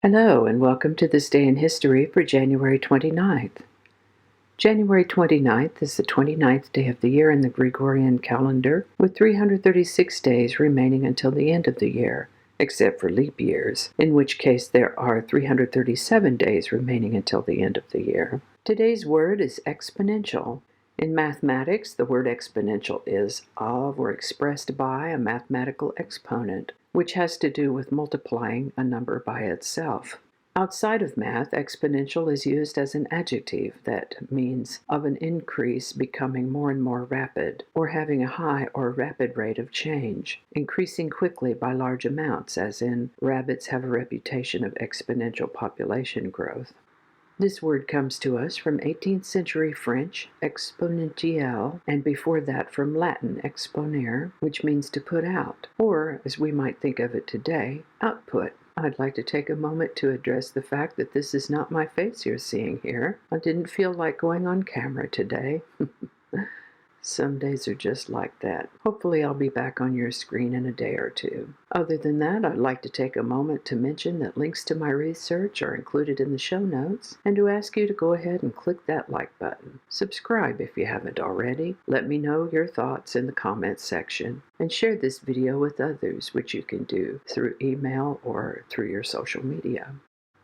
Hello, and welcome to this day in history for January 29th. January 29th is the 29th day of the year in the Gregorian calendar, with 336 days remaining until the end of the year, except for leap years, in which case there are 337 days remaining until the end of the year. Today's word is exponential. In mathematics, the word exponential is of or expressed by a mathematical exponent, which has to do with multiplying a number by itself. Outside of math, exponential is used as an adjective that means of an increase becoming more and more rapid, or having a high or rapid rate of change, increasing quickly by large amounts, as in, rabbits have a reputation of exponential population growth. This word comes to us from 18th century French, exponentiel, and before that from Latin, exponere, which means to put out, or, as we might think of it today, output. I'd like to take a moment to address the fact that this is not my face you're seeing here. I didn't feel like going on camera today. Some days are just like that. Hopefully I'll be back on your screen in a day or two. Other than that, I'd like to take a moment to mention that links to my research are included in the show notes, and to ask you to go ahead and click that like button. Subscribe if you haven't already. Let me know your thoughts in the comments section, and share this video with others, which you can do through email or through your social media.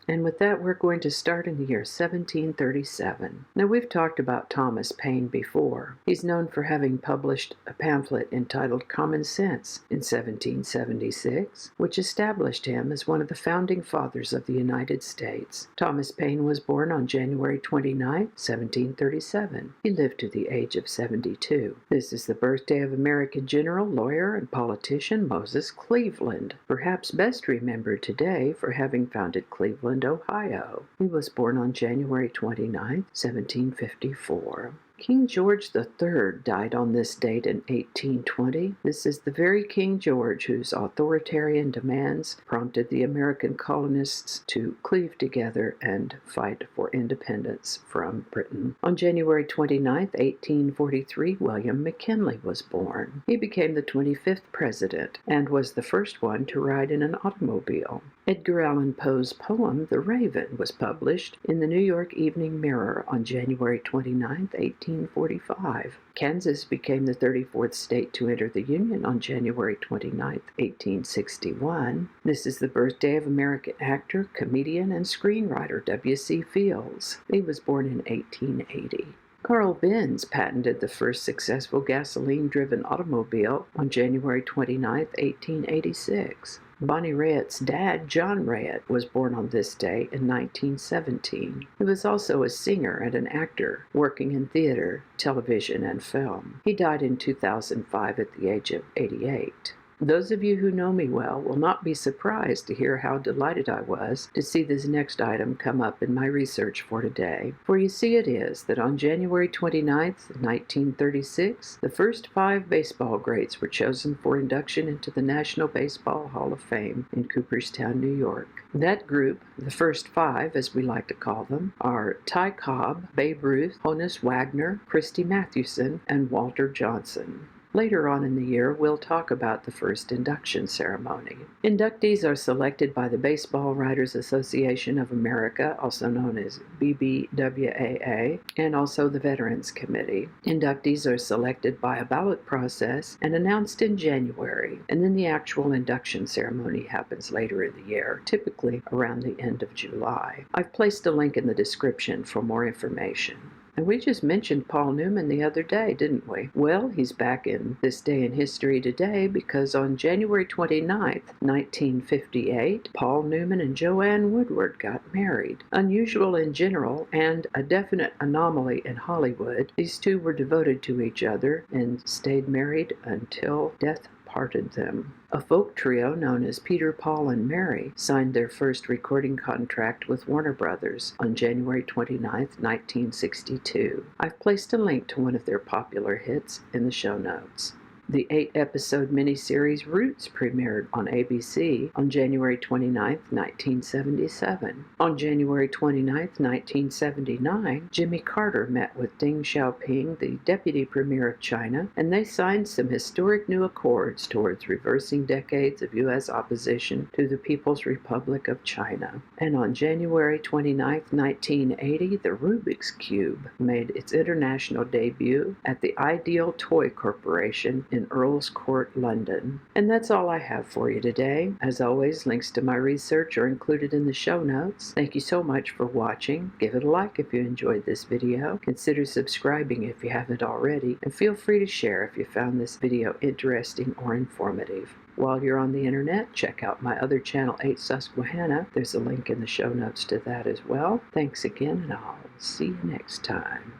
And with that, we're going to start in the year 1737. Now, we've talked about Thomas Paine before. He's known for having published a pamphlet entitled Common Sense in 1776, which established him as one of the founding fathers of the United States. Thomas Paine was born on January 29, 1737. He lived to the age of 72. This is the birthday of American general, lawyer, and politician Moses Cleaveland, perhaps best remembered today for having founded Cleveland, Ohio. He was born on January 29, 1754. King George III died on this date in 1820. This is the very King George whose authoritarian demands prompted the American colonists to cleave together and fight for independence from Britain. On January 29, 1843, William McKinley was born. He became the 25th president and was the first one to ride in an automobile. Edgar Allan Poe's poem, The Raven, was published in the New York Evening Mirror on January 29, 1845. Kansas became the 34th state to enter the Union on January 29, 1861. This is the birthday of American actor, comedian, and screenwriter W.C. Fields. He was born in 1880. Karl Benz patented the first successful gasoline-driven automobile on January 29, 1886. Bonnie Raitt's dad, John Raitt, was born on this day in 1917. He was also a singer and an actor, working in theater, television, and film. He died in 2005 at the age of 88. Those of you who know me well will not be surprised to hear how delighted I was to see this next item come up in my research for today. For you see, it is that on January 29th, 1936, the first 5 baseball greats were chosen for induction into the National Baseball Hall of Fame in Cooperstown, New York. That group, the first 5 as we like to call them, are Ty Cobb, Babe Ruth, Honus Wagner, Christy Mathewson, and Walter Johnson. Later on in the year, we'll talk about the first induction ceremony. Inductees are selected by the Baseball Writers Association of America, also known as BBWAA, and also the Veterans Committee. Inductees are selected by a ballot process and announced in January, and then the actual induction ceremony happens later in the year, typically around the end of July. I've placed a link in the description for more information. And we just mentioned Paul Newman the other day, didn't we? Well, he's back in this day in history today because on January 29th, 1958, Paul Newman and Joanne Woodward got married. Unusual in general and a definite anomaly in Hollywood, these two were devoted to each other and stayed married until death parted them. A folk trio known as Peter, Paul, and Mary signed their first recording contract with Warner Brothers on January 29, 1962. I've placed a link to one of their popular hits in the show notes. The 8-episode miniseries Roots premiered on ABC on January 29, 1977. On January 29, 1979, Jimmy Carter met with Deng Xiaoping, the deputy premier of China, and they signed some historic new accords towards reversing decades of U.S. opposition to the People's Republic of China. And on January 29, 1980, the Rubik's Cube made its international debut at the Ideal Toy Corporation in Earl's Court, London. And that's all I have for you today. As always, links to my research are included in the show notes. Thank you so much for watching. Give it a like if you enjoyed this video. Consider subscribing if you haven't already, and feel free to share if you found this video interesting or informative. While you're on the internet, check out my other channel, 8 Susquehanna. There's a link in the show notes to that as well. Thanks again, and I'll see you next time.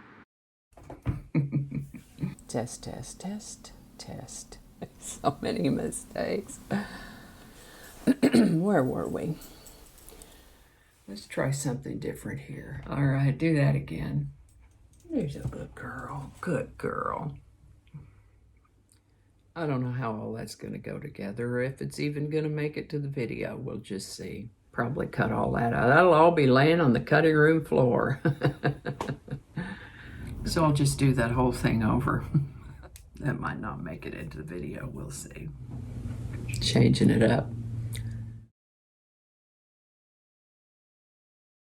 Test, test, test, test. So many mistakes. Where were we? Let's try something different here. All right, do that again. There's a good girl. Good girl. I don't know how all that's going to go together, or if it's even going to make it to the video. We'll just see. Probably cut all that out. That'll all be laying on the cutting room floor. So I'll just do that whole thing over. That might not make it into the video. We'll see. Changing it up.